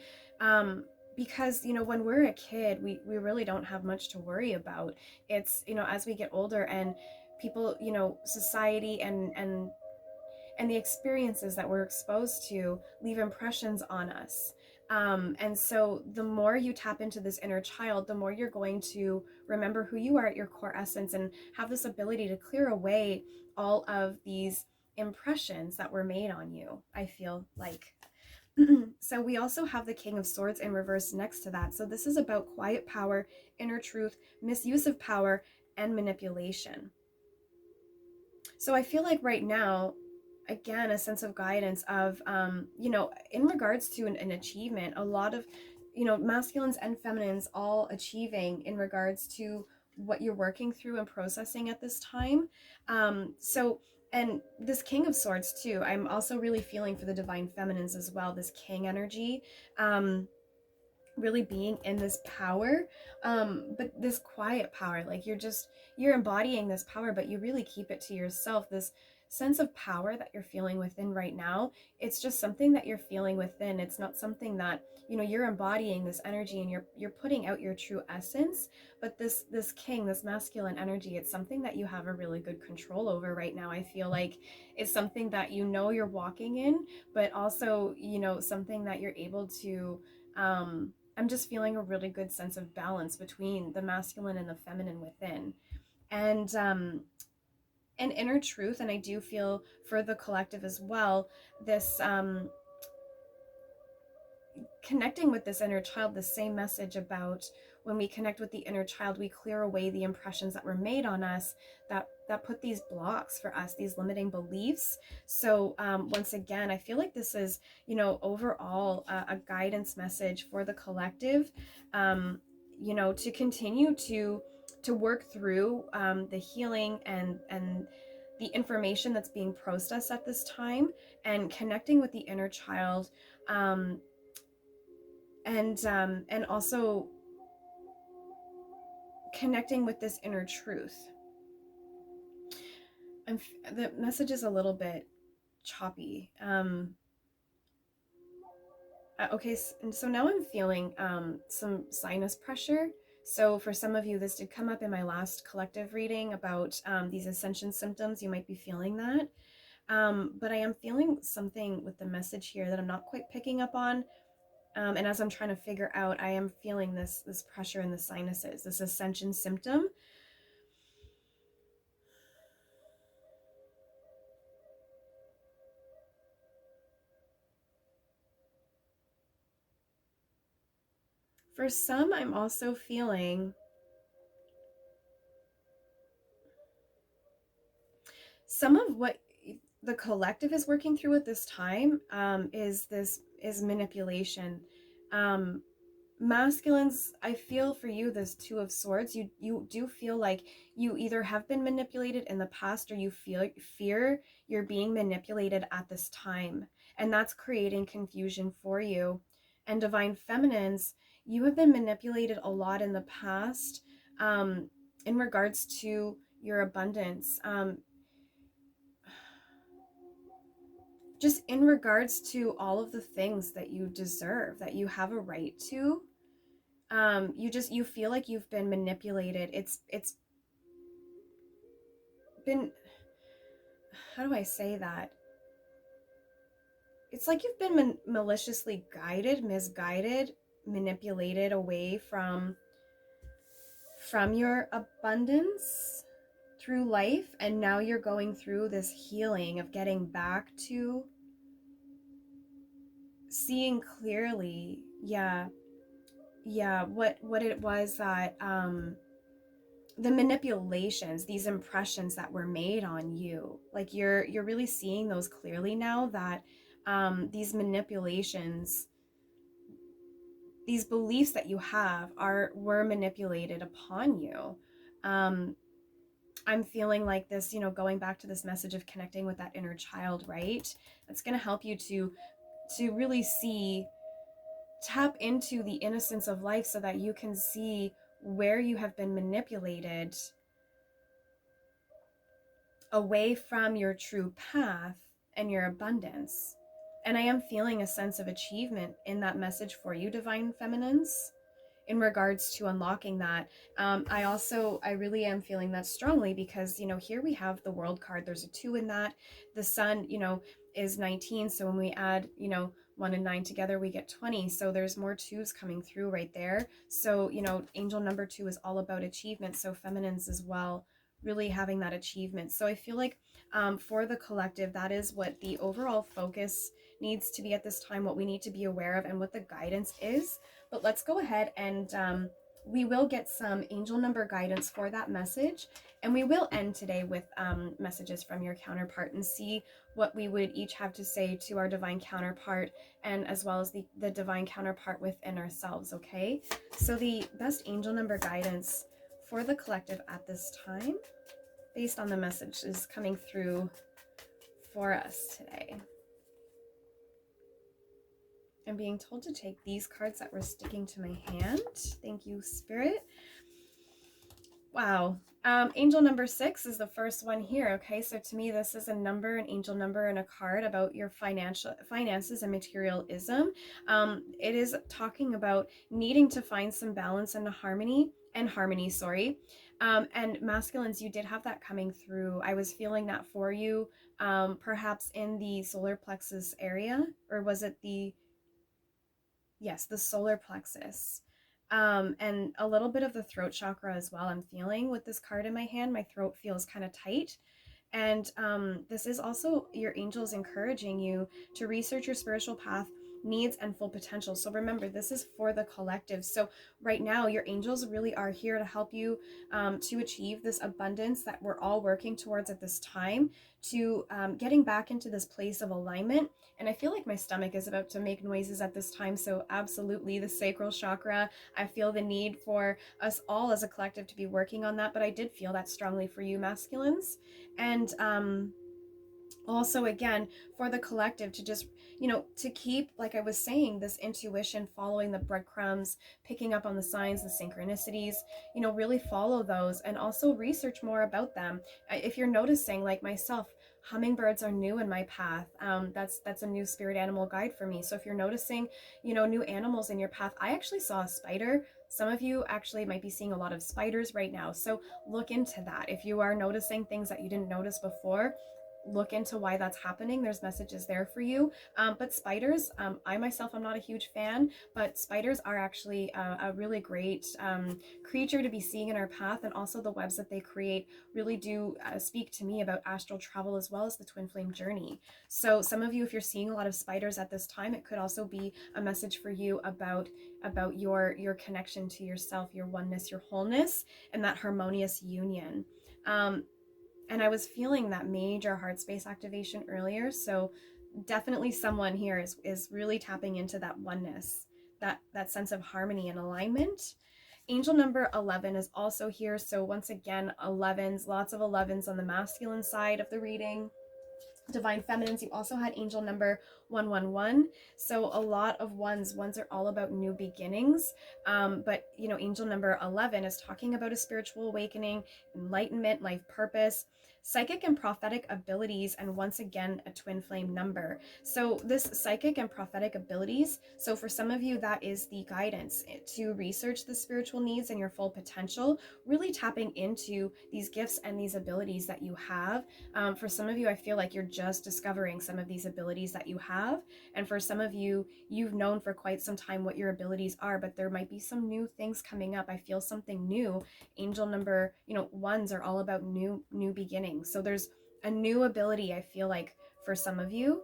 Because, you know, when we're a kid, we really don't have much to worry about. It's, you know, as we get older and people, you know, society and the experiences that we're exposed to leave impressions on us. And so the more you tap into this inner child, the more you're going to remember who you are at your core essence and have this ability to clear away all of these impressions that were made on you, I feel like. So we also have the King of Swords in reverse next to that. So this is about quiet power, inner truth, misuse of power, and manipulation. So I feel like right now, again, a sense of guidance of, you know, in regards to an achievement, a lot of, you know, masculines and feminines all achieving in regards to what you're working through and processing at this time. So, and this King of Swords too, I'm also really feeling for the divine feminines as well, this king energy. Really being in this power, but this quiet power, like you're embodying this power, but you really keep it to yourself. This sense of power that you're feeling within right now, it's just something that you're feeling within. It's not something that, you know, you're embodying this energy and you're putting out your true essence. But this king, this masculine energy, it's something that you have a really good control over right now. I feel like it's something that, you know, you're walking in, but also, you know, something that you're able to, I'm just feeling a really good sense of balance between the masculine and the feminine within. And inner truth, and I do feel for the collective as well, this connecting with this inner child, the same message about when we connect with the inner child, we clear away the impressions that were made on us that put these blocks for us, these limiting beliefs. So once again, I feel like this is, you know, overall a guidance message for the collective, you know, to continue to work through the healing and the information that's being processed at this time, and connecting with the inner child, um, and also connecting with this inner truth. The message is a little bit choppy. Okay, and so now I'm feeling some sinus pressure. So for some of you, this did come up in my last collective reading about these ascension symptoms. You might be feeling that. But I am feeling something with the message here that I'm not quite picking up on. And as I'm trying to figure out, I am feeling this pressure in the sinuses, this ascension symptom. For some, I'm also feeling some of what the collective is working through at this time, is manipulation. Masculines, I feel for you, this Two of Swords, you do feel like you either have been manipulated in the past, or you fear you're being manipulated at this time, and that's creating confusion for you. And divine feminines, you have been manipulated a lot in the past, in regards to your abundance. just in regards to all of the things that you deserve, that you have a right to. You feel like you've been manipulated. It's been, how do I say that? It's like you've been maliciously guided, misguided, manipulated away from your abundance through life, and now you're going through this healing of getting back to seeing clearly, what it was that the manipulations, these impressions that were made on you, like you're really seeing those clearly now, that these manipulations, these beliefs that you have were manipulated upon you. I'm feeling like this, going back to this message of connecting with that inner child, right? That's going to help you to really tap into the innocence of life, so that you can see where you have been manipulated away from your true path and your abundance. And I am feeling a sense of achievement in that message for you, divine feminines, in regards to unlocking that. I really am feeling that strongly, because, here we have the world card. There's a 2 in that. The sun, is 19. So when we add, 1 and 9 together, we get 20. So there's more 2s coming through right there. So, angel number 2 is all about achievement. So feminines as well, really having that achievement. So I feel like for the collective, that is what the overall focus needs to be at this time, what we need to be aware of, and what the guidance is. But let's go ahead and we will get some angel number guidance for that message. And we will end today with messages from your counterpart, and see what we would each have to say to our divine counterpart, and as well as the divine counterpart within ourselves, okay? So the best angel number guidance for the collective at this time, based on the messages coming through for us today. I'm being told to take these cards that were sticking to my hand. Thank you, Spirit. Wow. Angel number 6 is the first one here. Okay, so to me, this is a number, an angel number, and a card about your finances and materialism. It is talking about needing to find some balance and harmony. And masculines, you did have that coming through. I was feeling that for you, perhaps in the solar plexus area, or was it the solar plexus, and a little bit of the throat chakra as well. I'm feeling with this card in my hand, my throat feels kind of tight. And this is also your angels encouraging you to research your spiritual path, needs, and full potential. So remember, this is for the collective. So right now, your angels really are here to help you to achieve this abundance that we're all working towards at this time, to getting back into this place of alignment. And I feel like my stomach is about to make noises at this time. So absolutely, the sacral chakra, I feel the need for us all as a collective to be working on that. But I did feel that strongly for you, masculines. And also, again, for the collective to just, to keep, like I was saying, this intuition, following the breadcrumbs, picking up on the signs, the synchronicities, really follow those, and also research more about them. If you're noticing, like myself, hummingbirds are new in my path. That's a new spirit animal guide for me. So if you're noticing, new animals in your path, I actually saw a spider. Some of you actually might be seeing a lot of spiders right now. So look into that. If you are noticing things that you didn't notice before, look into why that's happening. There's messages there for you. But spiders, I myself, I'm not a huge fan, but spiders are actually a really great creature to be seeing in our path. And also the webs that they create really do speak to me about astral travel, as well as the twin flame journey. So some of you, if you're seeing a lot of spiders at this time, it could also be a message for you about your connection to yourself, your oneness, your wholeness, and that harmonious union. And I was feeling that major heart space activation earlier. So definitely someone here is really tapping into that oneness, that sense of harmony and alignment. Angel number 11 is also here. So once again, 11s, lots of 11s on the masculine side of the reading. Divine feminines, you also had angel number 111. So a lot of ones are all about new beginnings. But angel number 11 is talking about a spiritual awakening, enlightenment, life purpose. psychic and prophetic abilities, and once again, a twin flame number. So this psychic and prophetic abilities, so for some of you, that is the guidance to research the spiritual needs and your full potential, really tapping into these gifts and these abilities that you have. For some of you, I feel like you're just discovering some of these abilities that you have. And for some of you, you've known for quite some time what your abilities are, but there might be some new things coming up. I feel something new. Angel number, ones are all about new beginnings. So there's a new ability, I feel like, for some of you.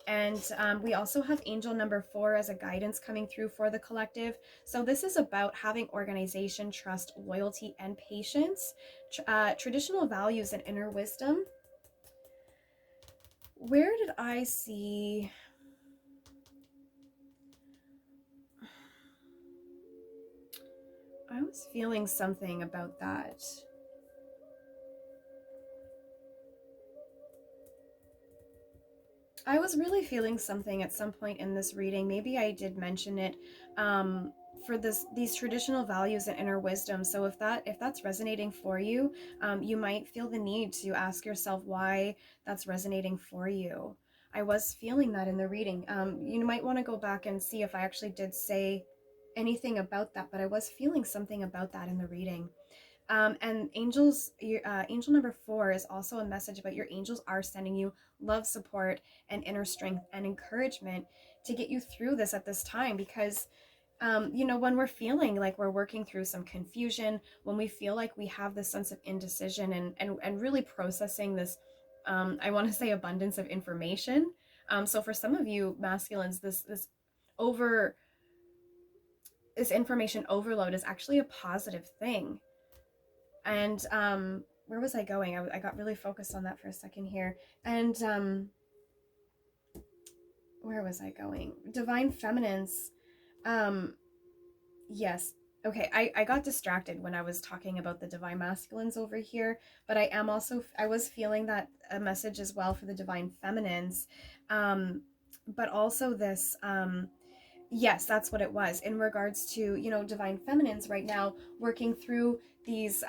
And we also have angel number 4 as a guidance coming through for the collective. So this is about having organization, trust, loyalty, and patience, traditional values, and inner wisdom. Where did I see... I was feeling something about that. I was really feeling something at some point in this reading. Maybe I did mention it for these traditional values and inner wisdom. So if that's resonating for you, you might feel the need to ask yourself why that's resonating for you. I was feeling that in the reading. You might want to go back and see if I actually did say anything about that, but I was feeling something about that in the reading. And angel number 4 is also a message about your angels are sending you love, support, and inner strength and encouragement to get you through this at this time. Because, when we're feeling like we're working through some confusion, when we feel like we have this sense of indecision and really processing this, I want to say abundance of information. So for some of you masculines, this information overload is actually a positive thing. And where was I going? I got really focused on that for a second here. And where was I going? Divine feminines. Yes. Okay, I got distracted when I was talking about the divine masculines over here, but I was feeling that a message as well for the divine feminines. But also this, yes, that's what it was in regards to, divine feminines right now working through these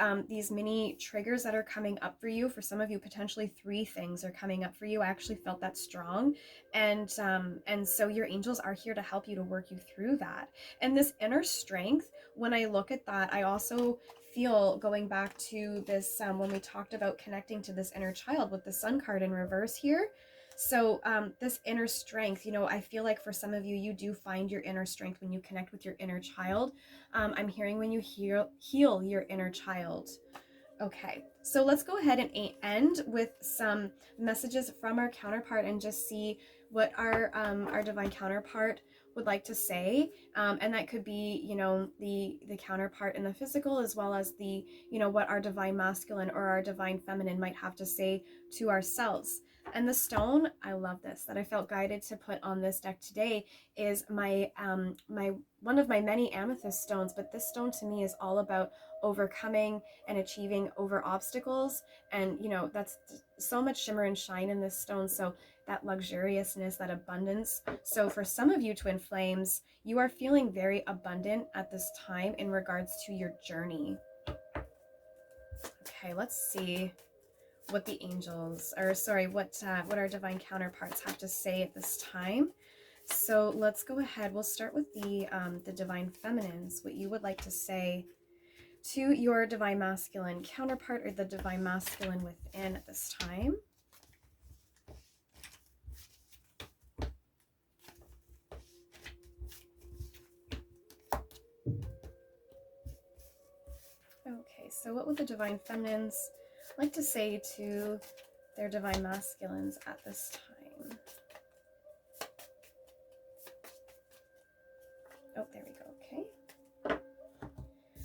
mini triggers that are coming up for you. For some of you, potentially 3 things are coming up for you. I actually felt that strong. And so your angels are here to help you, to work you through that. And this inner strength, when I look at that, I also feel, going back to this, when we talked about connecting to this inner child with the Sun card in reverse here. So this inner strength, I feel like for some of you, you do find your inner strength when you connect with your inner child. I'm hearing when you heal your inner child. Okay, so let's go ahead and end with some messages from our counterpart and just see what our divine counterpart would like to say. And that could be, the counterpart in the physical, as well as the, what our divine masculine or our divine feminine might have to say to ourselves. And the stone, I love this, that I felt guided to put on this deck today is my one of my many amethyst stones. But this stone to me is all about overcoming and achieving over obstacles. And, that's so much shimmer and shine in this stone. So that luxuriousness, that abundance. So for some of you twin flames, you are feeling very abundant at this time in regards to your journey. Okay, let's see what the angels, what our divine counterparts have to say at this time. So let's go ahead. We'll start with the divine feminines, what you would like to say to your divine masculine counterpart or the divine masculine within at this time. Okay, so what would the divine feminines like to say to their divine masculines at this time? Oh, there we go. Okay.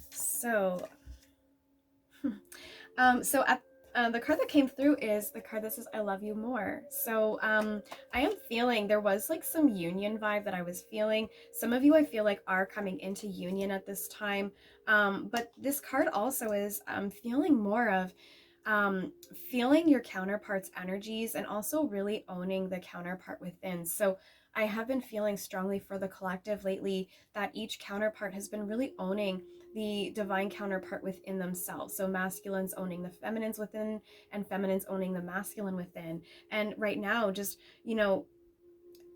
So, the card that came through is the card that says, I love you more. So I am feeling, there was like some union vibe that I was feeling. Some of you I feel like are coming into union at this time. But this card also is feeling more of feeling your counterpart's energies and also really owning the counterpart within. So I have been feeling strongly for the collective lately that each counterpart has been really owning the divine counterpart within themselves. So masculines owning the feminines within, and feminines owning the masculine within. And right now, just, you know,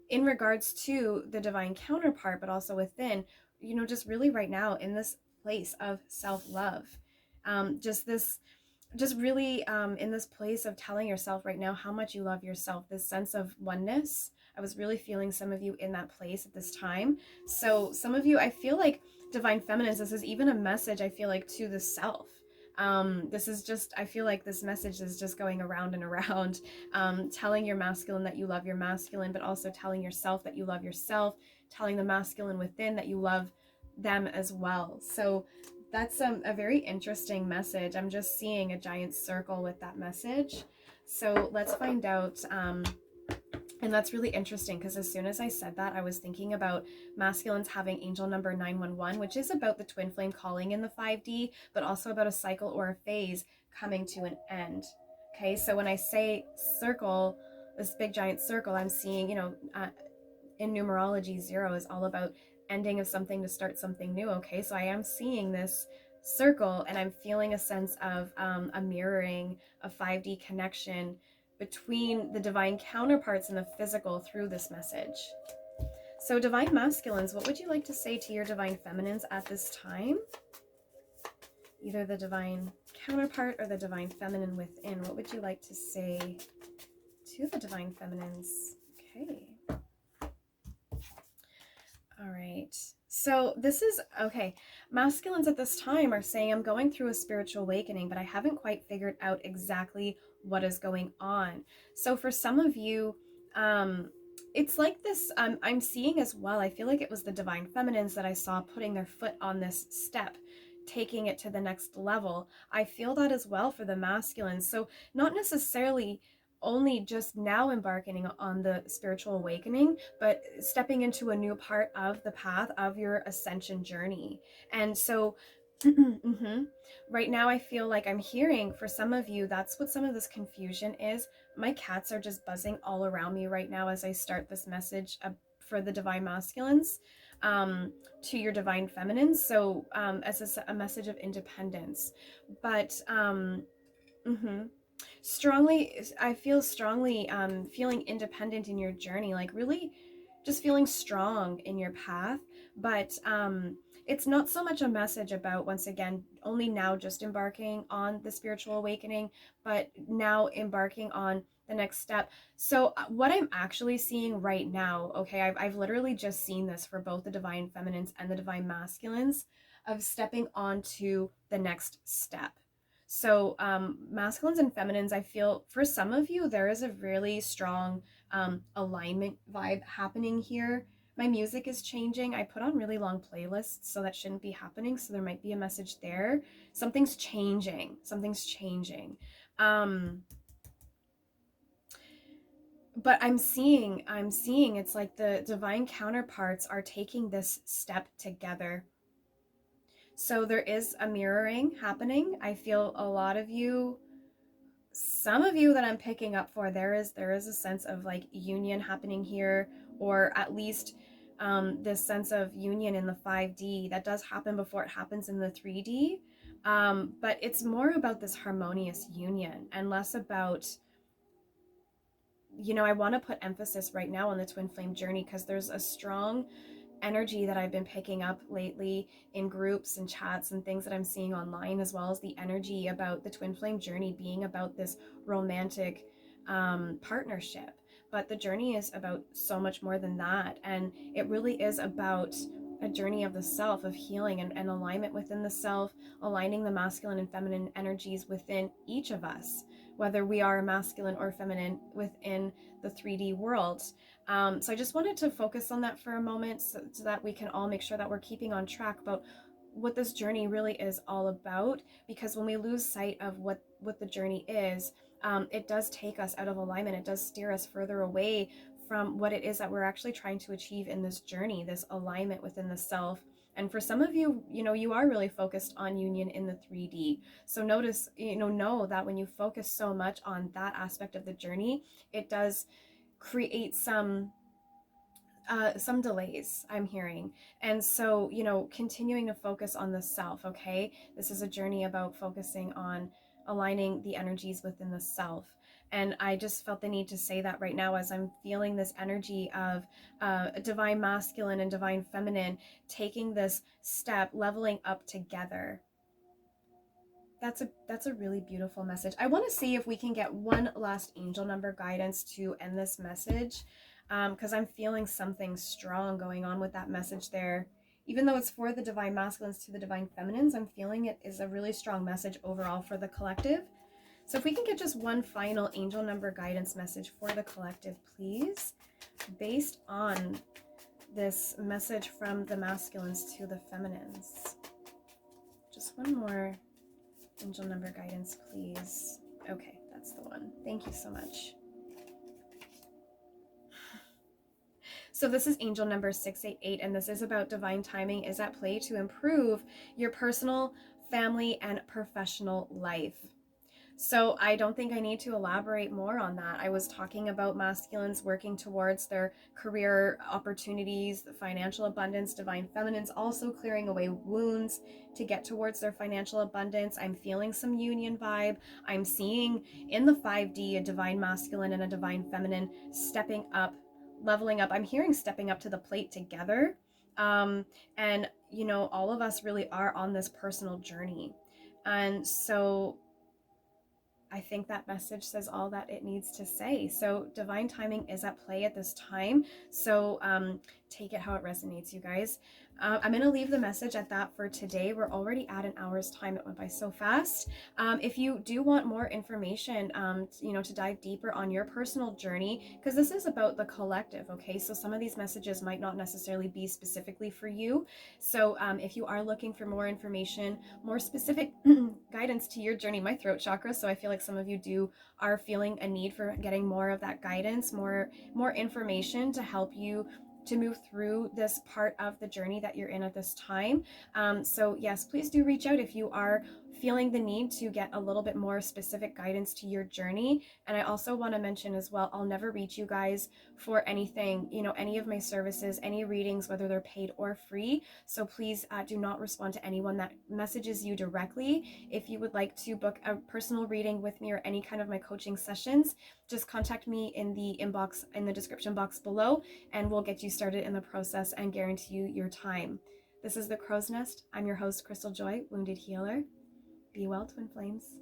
in regards to the divine counterpart, but also within, you know, just really right now in this place of self-love, just really in this place of telling yourself right now how much you love yourself, this sense of oneness. I was really feeling some of you in that place at this time. So some of you, I feel like divine feminines, this is even a message, I feel like, to the self. This is just, I feel like this message is just going around and around, telling your masculine that you love your masculine, but also telling yourself that you love yourself, telling the masculine within that you love them as well. So that's a very interesting message. I'm just seeing a giant circle with that message. So let's find out. And that's really interesting because as soon as I said that, I was thinking about masculines having angel number 911, which is about the twin flame calling in the 5D, but also about a cycle or a phase coming to an end. Okay, so when I say circle, this big giant circle, I'm seeing, you know, in numerology, 0 is all about ending of something to start something new. Okay, so I am seeing this circle and I'm feeling a sense of a mirroring, a 5D connection between the divine counterparts and the physical through this message. So divine masculines, what would you like to say to your divine feminines at this time? Either the divine counterpart or the divine feminine within. What would you like to say to the divine feminines? Okay. All right. So this is, okay, masculines at this time are saying, I'm going through a spiritual awakening, but I haven't quite figured out exactly what is going on. So for some of you, it's like this, I'm seeing as well, I feel like it was the divine feminines that I saw putting their foot on this step, taking it to the next level. I feel that as well for the masculines. So not necessarily only just now embarking on the spiritual awakening, but stepping into a new part of the path of your ascension journey. And so right now I feel like I'm hearing for some of you, that's what some of this confusion is. My cats are just buzzing all around me right now as I start this message for the divine masculines to your divine feminines. So as a message of independence. But strongly, I feel strongly feeling independent in your journey, like really just feeling strong in your path. But it's not so much a message about, once again, only now just embarking on the spiritual awakening, but now embarking on the next step. So what I'm actually seeing right now, okay, I've literally just seen this for both the divine feminines and the divine masculines, of stepping onto the next step. So masculines and feminines, I feel for some of you, there is a really strong alignment vibe happening here. My music is changing. I put on really long playlists, so that shouldn't be happening. So there might be a message there. Something's changing. Something's changing. But I'm seeing it's like the divine counterparts are taking this step together. So there is a mirroring happening. I feel a lot of you, some of you that I'm picking up for, there is a sense of like union happening here, or at least this sense of union in the 5D that does happen before it happens in the 3D. But it's more about this harmonious union and less about, you know, I want to put emphasis right now on the twin flame journey because there's a strong energy that I've been picking up lately in groups and chats and things that I'm seeing online, as well as the energy about the twin flame journey being about this romantic partnership. But the journey is about so much more than that. And it really is about a journey of the self, of healing and alignment within the self, aligning the masculine and feminine energies within each of us, whether we are masculine or feminine within the 3D world. So I just wanted to focus on that for a moment so that we can all make sure that we're keeping on track about what this journey really is all about. Because when we lose sight of what the journey is, it does take us out of alignment. It does steer us further away from what it is that we're actually trying to achieve in this journey, this alignment within the self. And for some of you, you know, you are really focused on union in the 3D. So notice, you know that when you focus so much on that aspect of the journey, it does create some some delays I'm hearing. And so, you know, continuing to focus on the self, okay? This is a journey about focusing on aligning the energies within the self. And I just felt the need to say that right now as I'm feeling this energy of divine masculine and divine feminine taking this step, leveling up together. That's a really beautiful message. I want to see if we can get one last angel number guidance to end this message, because I'm feeling something strong going on with that message there. Even though it's for the divine masculines to the divine feminines, I'm feeling it is a really strong message overall for the collective. So if we can get just one final angel number guidance message for the collective, please, based on this message from the masculines to the feminines. Just one more angel number guidance, please. Okay, that's the one. Thank you so much. So this is angel number 688, and this is about divine timing is at play to improve your personal, family, and professional life. So I don't think I need to elaborate more on that. I was talking about masculines working towards their career opportunities, the financial abundance, divine feminines also clearing away wounds to get towards their financial abundance. I'm feeling some union vibe. I'm seeing in the 5D a divine masculine and a divine feminine stepping up, leveling up. I'm hearing stepping up to the plate together. And, you know, all of us really are on this personal journey. And so I think that message says all that it needs to say. So divine timing is at play at this time. So take it how it resonates, you guys. I'm going to leave the message at that for today. We're already at an hour's time. It went by so fast. If you do want more information, you know, to dive deeper on your personal journey, because this is about the collective, okay? So some of these messages might not necessarily be specifically for you. So if you are looking for more information, more specific guidance to your journey, my throat chakra, so I feel like some of you are feeling a need for getting more of that guidance, more information to help you to move through this part of the journey that you're in at this time. So yes, please do reach out if you are feeling the need to get a little bit more specific guidance to your journey. And I also want to mention as well, I'll never reach you guys for anything, you know, any of my services, any readings, whether they're paid or free. So please do not respond to anyone that messages you directly. If you would like to book a personal reading with me or any kind of my coaching sessions, just contact me in the inbox, in the description box below, and we'll get you started in the process and guarantee you your time. This is The Crow's Nest. I'm your host, Crystaljoy, Wounded Healer. Be well, Twin Flames.